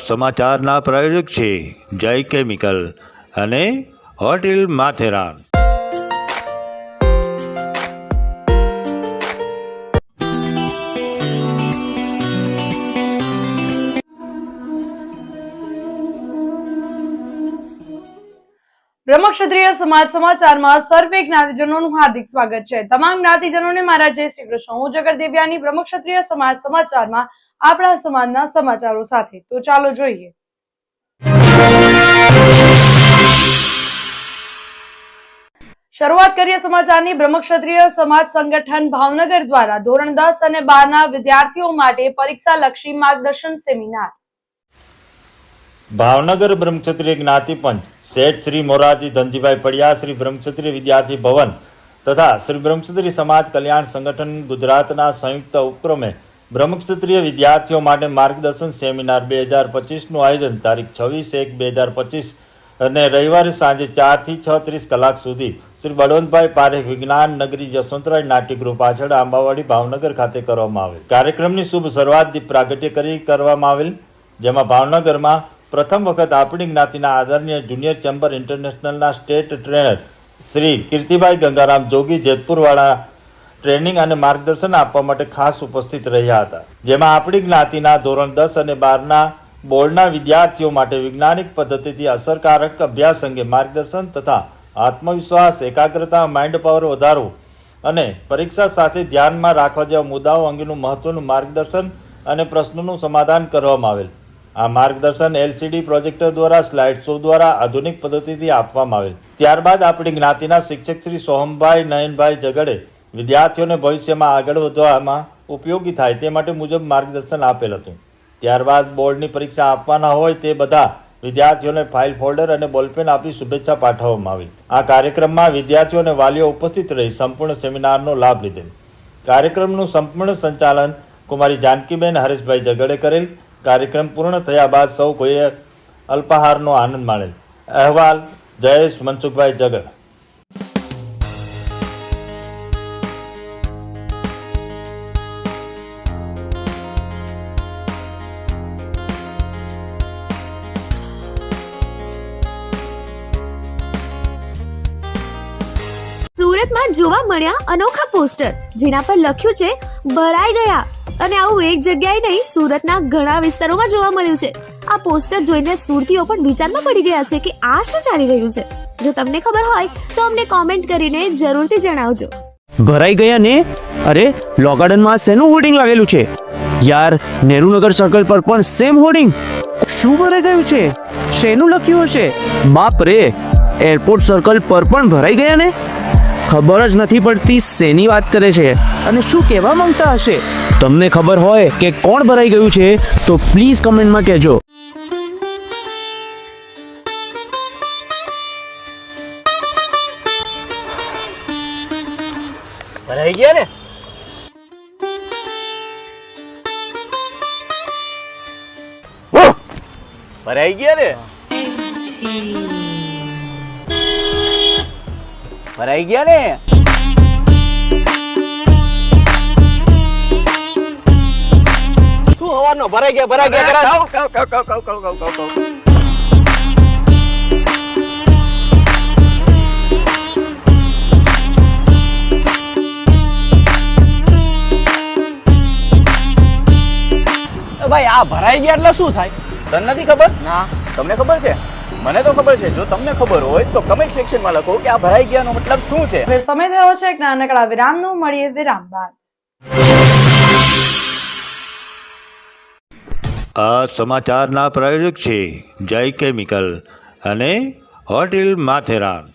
સમાચારના પ્રાયોજક છે જય કેમિકલ અને હોટેલ માથેરાન. બ્રહ્મક્ષત્રિય સમાજ સમાચારમાં સર્વે જ્ઞાતિજનોનું હાર્દિક સ્વાગત છે. તમામ જ્ઞાતિજનોને મારા જય શ્રી કૃષ્ણ. હું જગત દેવ્યાની બ્રહ્મક્ષત્રિય સમાજ સમાચારમાં આપણા સમાજના સમાચારો સાથે. તો ચાલો જોઈએ. શરૂઆત કરીએ સમાચારની. બ્રહ્મક્ષત્રિય સમાજ સંગઠન ભાવનગર દ્વારા ધોરણ 10 અને 12 ના વિદ્યાર્થીઓ માટે પરીક્ષાલક્ષી માર્ગદર્શન સેમિનાર. ભાવનગર બ્રહ્મક્ષત્રિય જ્ઞાતિ પંચ, શેઠ શ્રી મોરારજી ધનજીભાઈ પડિયા, શ્રી બ્રહ્મક્ષત્રિય વિદ્યાર્થી ભવન તથા શ્રી બ્રહ્મક્ષત્રિય સમાજ કલ્યાણ સંગઠન ગુજરાતના સંયુક્ત ઉપક્રમે બ્રહ્મક્ષત્રિય વિદ્યાર્થીઓ માટે માર્ગદર્શન સેમિનાર 2025નું આયોજન તારીખ 26/1/2025 અને રવિવારે સાંજે 4 થી 6:30 કલાક સુધી શ્રી બળવંતભાઈ પારેખ વિજ્ઞાન નગરી યશવંતરાય નાટ્યગૃહ પાછળ આંબાવાડી ભાવનગર ખાતે કરવામાં આવેલ. કાર્યક્રમની શુભ શરૂઆત દીપ પ્રાગટ્ય કરી કરવામાં આવેલ, જેમાં ભાવનગરમાં પ્રથમ વખત આપણી જ્ઞાતિના આદરણીય જુનિયર ચેમ્બર ઇન્ટરનેશનલના સ્ટેટ ટ્રેનર શ્રી કીર્તિભાઈ ગંગારામ જોગી જેતપુરવાળા ટ્રેનિંગ અને માર્ગદર્શન આપવા માટે ખાસ ઉપસ્થિત રહ્યા હતા. જેમાં આપણી જ્ઞાતિના ધોરણ 10 અને 12ના બોર્ડના વિદ્યાર્થીઓ માટે વૈજ્ઞાનિક પદ્ધતિથી અસરકારક અભ્યાસ અંગે માર્ગદર્શન તથા આત્મવિશ્વાસ, એકાગ્રતા, માઇન્ડ પાવર વધારવું અને પરીક્ષા સાથે ધ્યાનમાં રાખવા જેવા મુદ્દાઓ અંગેનું મહત્વનું માર્ગદર્શન અને પ્રશ્નોનું સમાધાન કરવામાં આવેલ. આ માર્ગદર્શન LCD પ્રોજેક્ટર દ્વારા સ્લાઇડ શો દ્વારા આધુનિક પદ્ધતિથી આપવામાં આવેલ. ત્યારબાદ આપણી જ્ઞાતિના શિક્ષક શ્રી સોહમભાઈ નયનભાઈ જગડે વિદ્યાર્થીઓને ભવિષ્યમાં આગળ વધવામાં ઉપયોગી થાય તે માટે મુજબ માર્ગદર્શન આપેલ હતું. ત્યારબાદ બોર્ડની પરીક્ષા આપવાના હોય તે બધા વિદ્યાર્થીઓને ફાઇલ ફોલ્ડર અને બોલપેન આપી શુભેચ્છા પાઠવવામાં આવી. આ કાર્યક્રમમાં વિદ્યાર્થીઓ અને વાલીઓ ઉપસ્થિત રહી સંપૂર્ણ સેમિનારનો લાભ લીધેલ. કાર્યક્રમનું સંપૂર્ણ સંચાલન કુમારી જાનકીબેન હરેશભાઈ જગડે કરેલ. કાર્યક્રમ પૂર્ણ થયા બાદ સૌ કોઈએ અલ્પાહારનો આનંદ માણેલ. અહેવાલ જયેશ મનસુખભાઈ જગર. સુરતમાં જોવા મળ્યા અનોખા પોસ્ટર જેના પર લખ્યું છે ભરાઈ ગયા. અને આવું એક જગ્યાએ નહીં, સુરતના ઘણા વિસ્તારોમાં જોવા મળ્યું છે. આ પોસ્ટર જોઈને સુરતીઓ પણ વિચારમાં પડી ગયા છે કે આ શું ચાલી રહ્યું છે. જો તમને ખબર હોય તો અમને કોમેન્ટ કરીને જરૂરથી જણાવજો. ભરાઈ ગયા ને? અરે લો ગાર્ડનમાં શેનું હોર્ડિંગ લાગેલું છે યાર? નેહરુનગર સર્કલ પર પણ સેમ હોર્ડિંગ. શું ભરાઈ ગયું છે? શેનું લખ્યું હશે? બાપ રે, એરપોર્ટ સર્કલ પર પણ ભરાઈ ગયા ને? ખબર જ નથી પડતી શેની વાત કરે છે અને શું કહેવા માંગતા હશે. તમને ખબર હોય કે કોણ ભરાઈ ગયું છે તો પ્લીઝ કમેન્ટમાં કહેજો. ભરાઈ ગયા ને? ભરાઈ ગયા ને? ભરાઈ ગયા ને? શું હવાનો ભરાઈ ગયા કરાશ? ભાઈ આ ભરાઈ ગયા એટલે શું થાય? તને નથી ખબર? ના. તમને ખબર છે? મને તો ખબર છે. જો તમને ખબર હોય તો કમેન્ટ સેક્શનમાં લખો કે આ ભરાઈ ગયાનો મતલબ શું છે. હવે સમય થયો છે એક નાનકડા વિરામનો. મળીએ વિરામ બાદ. આ સમાચારના પ્રાયોજક છે જય કેમિકલ અને હોટેલ માથેરાન.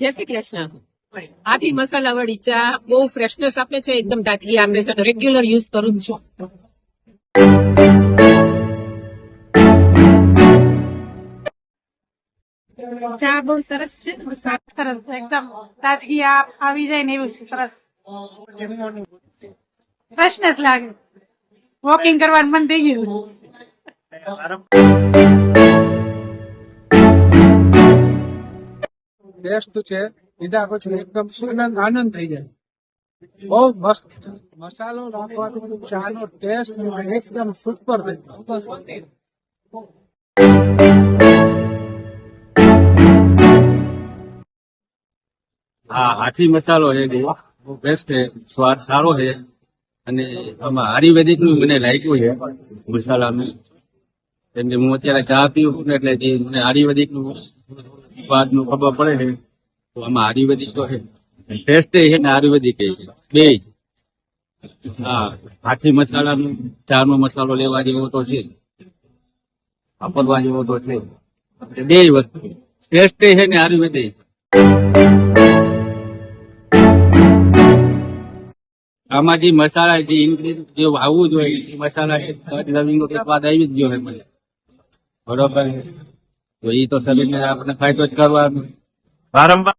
જય શ્રી કૃષ્ણ. આથી મસાલા વાળી ચા બહુ ફ્રેશનેસ આપે છે, એકદમ તાજગી આપે છે. રેગ્યુલર યુઝ કરું છું. ચા બહુ સરસ છે, સરસ એકદમ તાજગી આવી જાય ને એવું છે. સરસ ફ્રેશનેસ લાગે, વોકિંગ કરવાનું મન થઈ ગયું. ટેસ્ટ છે લીધા પછી એકદમ સુગંધ આનંદ થઈ જાય. બહુ મસ્ત મસાલો નાખવાથી ચાનો ટેસ્ટ એકદમ સુપર થઈ જાય. હા, હાથી મસાલો છે બહુ બેસ્ટ છે, સ્વાદ સારો છે અને આમાં આયુર્વેદિક નું મને લાગ્યું છે મસાલાનું. કેમ કે હું અત્યારે ચા પીવું છું ને એટલે જે મને આયુર્વેદિક નું સ્વાદ નું ખબર પડે છે, તો આમાં આયુર્વેદિક તો છે, ટેસ્ટ છે ને આયુર્વેદિક છે બે. હા, હાથી મસાલાનું ચાનો મસાલો લેવા જેવો તો છે, વાપરવા જેવો તો છે. બે વસ્તુ ટેસ્ટ છે ને આયુર્વેદિક. આમાં જે મસાલા જે ઇન્ગ્રેડિયન્ટ જે આવવું જોઈએ એ મસાલા લવિંગનો સ્વાદ આવી જ ગયો છે મને, બરોબર. તો એ તો શરીરને આપણે ફાયદો જ કરવાનો વારંવાર.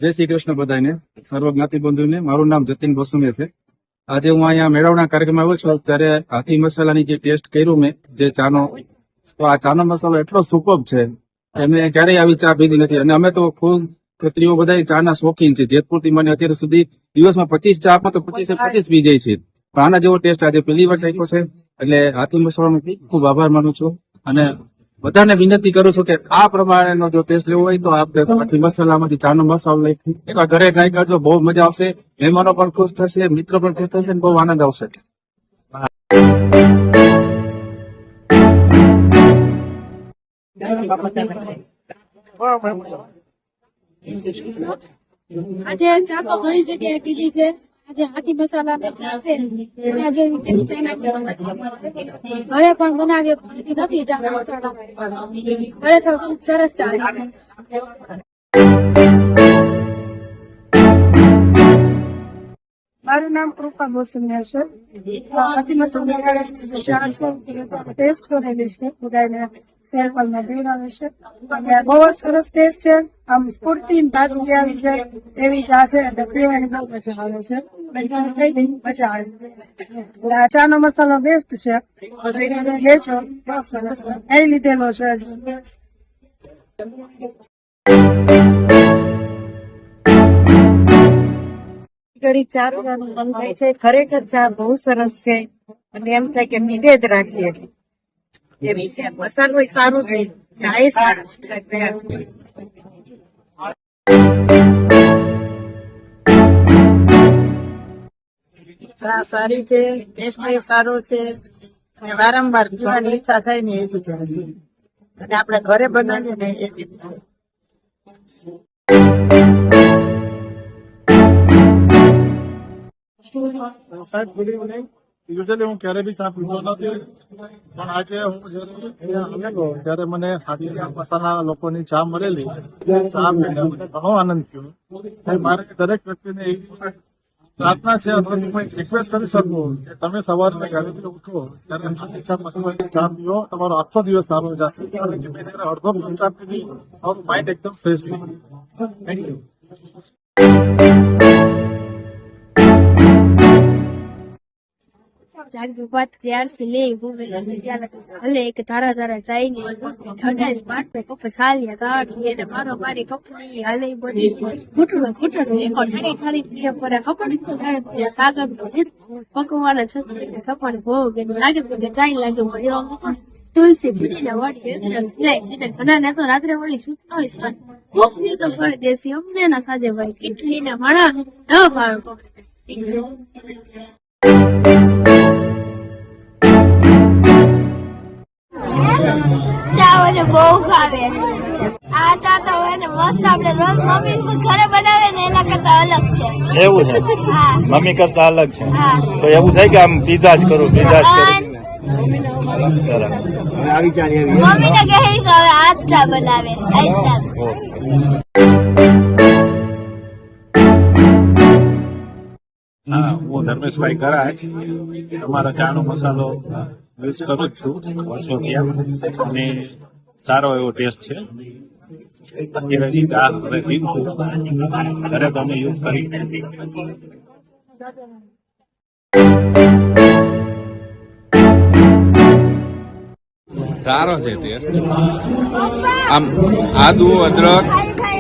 જય શ્રી કૃષ્ણ બધાને, સર્વ જ્ઞાતિ બંધુને. મારું નામ જતીન ગોસ્વામી છે. આજે હું અહીંયા મેળવણા કાર્યક્રમમાં આવ્યો છું ત્યારે હાથી મસાલાની જે ટેસ્ટ કર્યું મેં જે ચાનો, તો આ ચાનો મસાલો એટલો સુપર છે કે મેં ક્યારેય આવી ચા પીધી નથી. અને અમે તો ખુદ ખત્રીઓ બધા ચાના શોખીન છે. જેતપુરથી મને અત્યાર સુધી દિવસમાં 25 ચા આપો તો 25 પી જાય છે. પણ આના જેવો ટેસ્ટ આજે પહેલી વાર ચાખ્યો છે, એટલે હાથી મસાલાનો ખૂબ આભાર માનું છું. અને બધાને વિનંતી કરું છું કે આ પ્રમાણેનો જો ટેસ્ટ લેવો હોય તો આપણે હાથી મસાલામાંથી ચાનો મસાલો લઈ એકવાર ઘરે ટ્રાય કરજો, બહુ મજા આવશે. મહેમાનો પણ ખુશ થશે, મિત્રો પણ ખુશ થશે, બહુ આનંદ આવશે. આજે ચા તો ઘણી જગ્યાએ પીધી છે. આજે હાથી મસાલા ને ચા છે એના જેવી ટેસ્ટ એના ઘરે પણ બનાવી નથી ચા મસાલા. ખરેખર ખૂબ સરસ ચા લાગે. મારું નામ કૃપા ગોસ્વામી છે. હાથી મસાલા ચા છે ટેસ્ટ કરેલી છે, બધાને સેમ્પલમાં પીવડાવે છે. અને બહુ જ સરસ ટેસ્ટ છે. આમ સ્ફૂર્તિ તાજગી આવી જાય એવી ચા છે, એટલે પીવાની બહુ મજા આવે છે. મજા આવે. એટલે આ ચાનો મસાલો બેસ્ટ છે, લેજો. બહુ સરસ એ લીધેલો છે. ઘડી ચા પીવાનું મન થાય છે. ખરેખર ચા બહુ સરસ છે અને એમ થાય કે પીધે જ રાખીએ એવી છે. મસાલો સારો છે, ચા સારું છે. ચા સારી છે, ટેસ્ટ સારો છે, વારંવાર પીવાની ઈચ્છા થાય ને એવી ચા છે. અને આપણે ઘરે બનાવીએ ને એવી જ છે. સાહેબ ગુડ ઇવનિંગ. યુઝ્યુઅલી હું ક્યારે બી ચા પીતો નથી, પણ આજે હું જયારે આવેલો ત્યારે મને હાથી ચા મસાલા લોકોની ચા મળેલી, ચા પીને મને ઘણો આનંદ થયો. મારે દરેક વ્યક્તિને એક પ્રાર્થના છે અથવા રિક્વેસ્ટ કરી શકું કે તમે સવારે ઘરેથી ઉઠો ત્યારે હાથી ચા મસાલાની ચા પીઓ, તમારો આખો દિવસ સારો જશે. અડધો ચા પીધી તમારું માઇન્ડ એકદમ ફ્રેશ થઈ ગયું. Thank you. ભલે એક તારા તારા ચાઈ ની કપ ચાલ્યા તાળી મારો મારી કપડી હાલે બધી ઘૂંટડું સાગર પકવાના છપણ ભોગ લાગે ચાઈ લાગે તુલસી પૂછીને વાળી ઘણા તો રાત્રે વળી સુતા હોય કોફી તો ફળ દેશી અમને ના સાજે ભાઈ કેટલી ને માણા ન ભાવે ચા મને બહુ ભાવે. આ ચા તો એને મસ્ત આપણે રોજ મમ્મી ઘરે બનાવે ને એના કરતા અલગ છે. એવું છે? હા, મમ્મી કરતા અલગ છે. હા. તો એવું થાય કે આમ પીઝા જ કરું, પીઝા જ કરું. મમ્મીને કહે કે હવે આ જ ચા બનાવે હા, હું ધર્મેશભાઈ કરાજ અમારો ચાનો મસાલો યુઝ કરું જ છું વર્ષોથી અને સારો એવો ટેસ્ટ છે. અત્યારે ચા હવે પીશું ઘરે તમે યુઝ કરી સારો છે ટેસ્ટ. આમ આદુ અદરક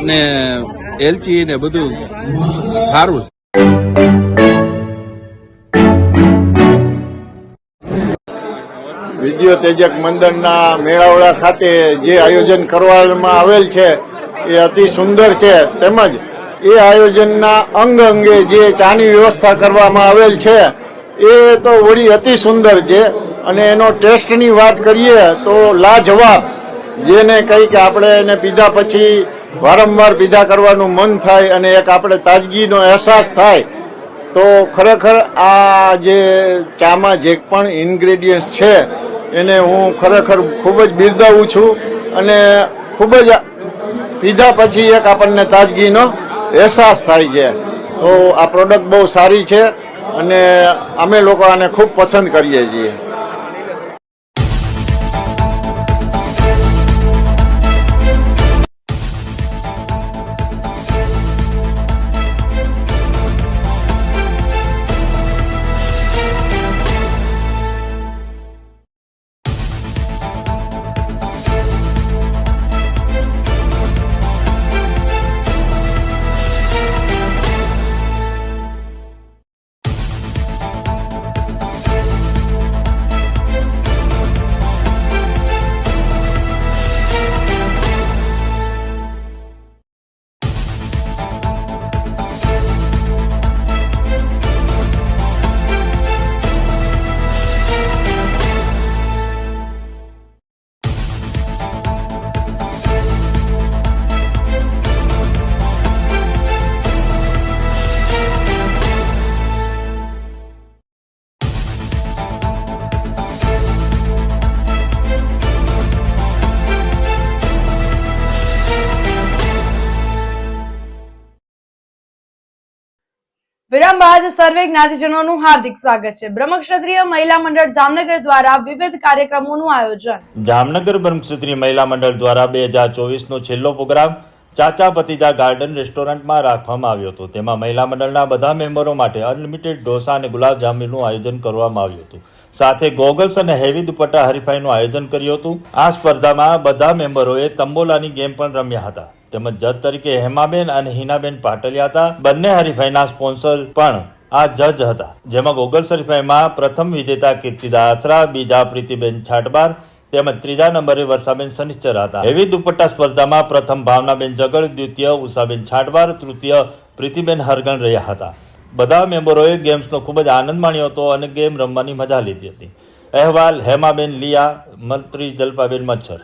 ને એલચી ને બધું સારું છે. વિદ્યો તેજક મંદિરના મેળાવડા ખાતે જે આયોજન કરવામાં આવેલ છે એ અતિ સુંદર છે. તેમજ એ આયોજનના અંગ અંગે જે ચાની વ્યવસ્થા કરવામાં આવેલ છે એ તો વળી અતિ સુંદર છે. અને એનો ટેસ્ટની વાત કરીએ તો લાજવાબ, જેને કહી કે આપણે એને પીધા પછી વારંવાર પીધા કરવાનું મન થાય અને એક આપણે તાજગીનો અહેસાસ થાય. તો ખરેખર આ જે ચામાં જે પણ ઇન્ગ્રેડિયન્ટ્સ છે એને હું ખરેખર ખૂબ જ બિરદાવું છું અને ખૂબ જ પીધા પછી એક આપણને તાજગીનો અહેસાસ થાય છે. તો આ પ્રોડક્ટ બહુ સારી છે અને અમે લોકો આને ખૂબ પસંદ કરીએ છીએ. વિરામ બાદ સર્વે જ્ઞાતિજનોનું હાર્દિક સ્વાગત છે. બ્રહ્મક્ષત્રિય મહિલા મંડળ જામનગર દ્વારા વિવિધ કાર્યક્રમોનું આયોજન. જામનગર બ્રહ્મક્ષત્રિય મહિલા મંડળ દ્વારા 2024નો છેલ્લો પ્રોગ્રામ ચાચા ભતીજા ગાર્ડન રેસ્ટોરન્ટમાં રાખવામાં આવ્યો હતો. તેમાં મહિલા મંડળના બધા મેમ્બરો માટે અનલિમિટેડ ઢોસા અને ગુલાબજાંબુનું આયોજન કરવામાં આવ્યું હતું. સાથે ગોગલ્સ અને હેવી દુપટ્ટા હરીફાઈનું આયોજન કર્યું હતું. આ સ્પર્ધામાં બધા મેમ્બરોએ તંબોલાની ગેમ પણ રમ્યા હતા. તેમજ જજ તરીકે હેમાબેન અને હિનાબેન પાટલિયા હતા. બંને હરીફાઈના સ્પોન્સર પણ આ જજ હતા. જેમાં ગોગલ્સ હરીફાઈમાં પ્રથમ વિજેતા કીર્તિદા આસરા, બીજા પ્રીતિબેન છાટબાર તેમજ ત્રીજા નંબરે વર્ષાબેન શનિશ્ચર હતા. હેવી દુપટ્ટા સ્પર્ધામાં પ્રથમ ભાવનાબેન જગડ, દ્વિતીય ઉષાબેન છાટબાર, તૃતીય પ્રીતિબેન હરગણ રહ્યા હતા. બધા મેમ્બરોએ ગેમ્સનો ખૂબ જ આનંદ માણ્યો હતો અને ગેમ રમવાની મજા લીધી હતી. અહેવાલ હેમાબેન લિયા, મંત્રી જલ્પાબેન મચ્છર.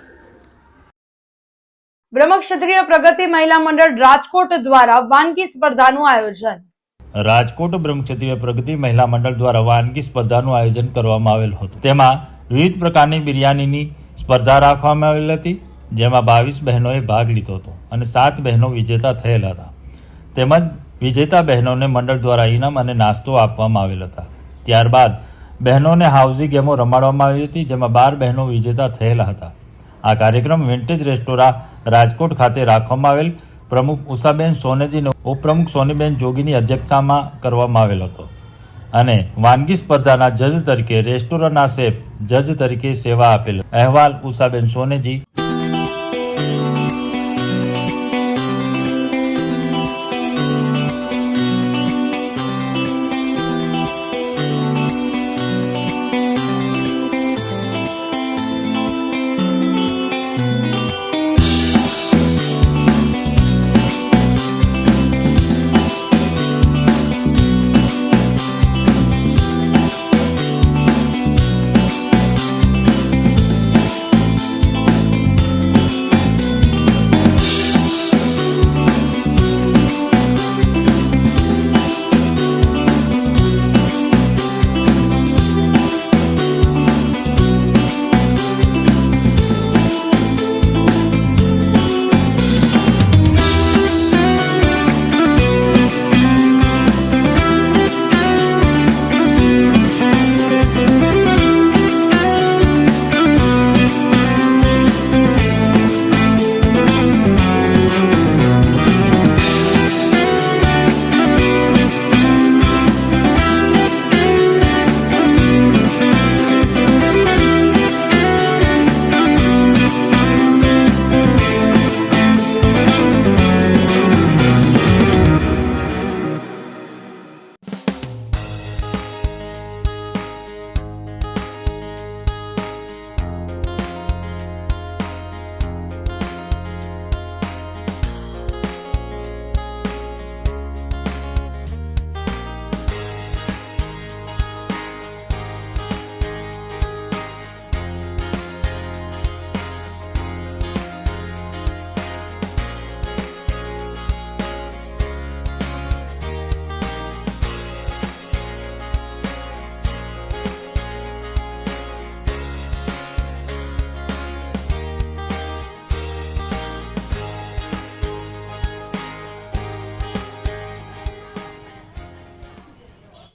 બ્રહ્મક્ષત્રિય પ્રગતિ મહિલા મંડળ રાજકોટ દ્વારા વાનગી સ્પર્ધાનું આયોજન. રાજકોટ બ્રહ્મક્ષત્રિય પ્રગતિ મહિલા મંડળ દ્વારા વાનગી સ્પર્ધાનું આયોજન કરવામાં આવેલ હતું. તેમાં વિવિધ પ્રકારની બિરયાનીની સ્પર્ધા રાખવામાં આવેલ હતી, જેમાં 22 બહેનોએ ભાગ લીધો હતો અને 7 બહેનો વિજેતા થયેલ હતા. તેમજ વિજેતા બહેનોને મંડળ દ્વારા ઇનામ અને નાસ્તો આપવામાં આવેલ હતા. ત્યારબાદ બહેનોને હાઉઝી ગેમો રમાડવામાં આવી હતી, જેમાં 12 બહેનો વિજેતા થયેલા હતા. આ કાર્યક્રમ વિન્ટેજ રેસ્ટોરાં રાજકોટ ખાતે રાખવામાં આવેલ પ્રમુખ ઉષાબેન સોનેજી અને ઉપપ્રમુખ સોનીબેન જોગીની અધ્યક્ષતામાં કરવામાં આવેલ હતો. અને વાનગી સ્પર્ધાના જજ તરીકે રેસ્ટોરન્ટના શેફ જજ તરીકે સેવા આપેલ. અહેવાલ ઉષાબેન સોનેજી.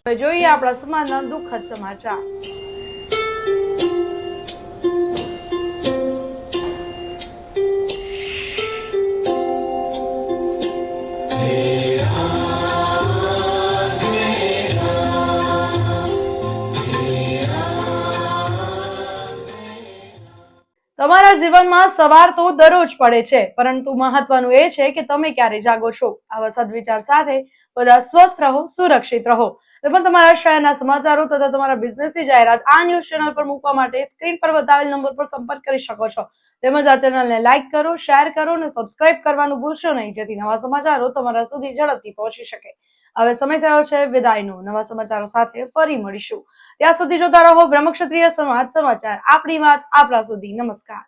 હવે જોઈએ આપણા સમાજના દુઃખદ સમાચાર. તમારા જીવનમાં સવાર તો દરરોજ પડે છે, પરંતુ મહત્વનું એ છે કે તમે ક્યારે જાગો છો. આવા સદવિચાર સાથે બધા સ્વસ્થ રહો, સુરક્ષિત રહો. તો પણ તમારા શહેરના સમાચારો તથા તમારા બિઝનેસની જાહેરાત આ ન્યૂઝ ચેનલ પર મૂકવા માટે સ્ક્રીન પર બતાવેલ નંબર પર સંપર્ક કરી શકો છો. તેમજ આ ચેનલને લાઇક કરો, શેર કરો અને સબસ્ક્રાઇબ કરવાનું ભૂલશો નહીં, જેથી નવા સમાચારો તમારા સુધી ઝડપથી પહોંચી શકે. હવે સમય થયો છે વિદાયનો. નવા સમાચારો સાથે ફરી મળીશું. ત્યાં સુધી જોતા રહો બ્રહ્મક્ષત્રિય સમાજ સમાચાર. આપણી વાત આપણા સુધી. નમસ્કાર.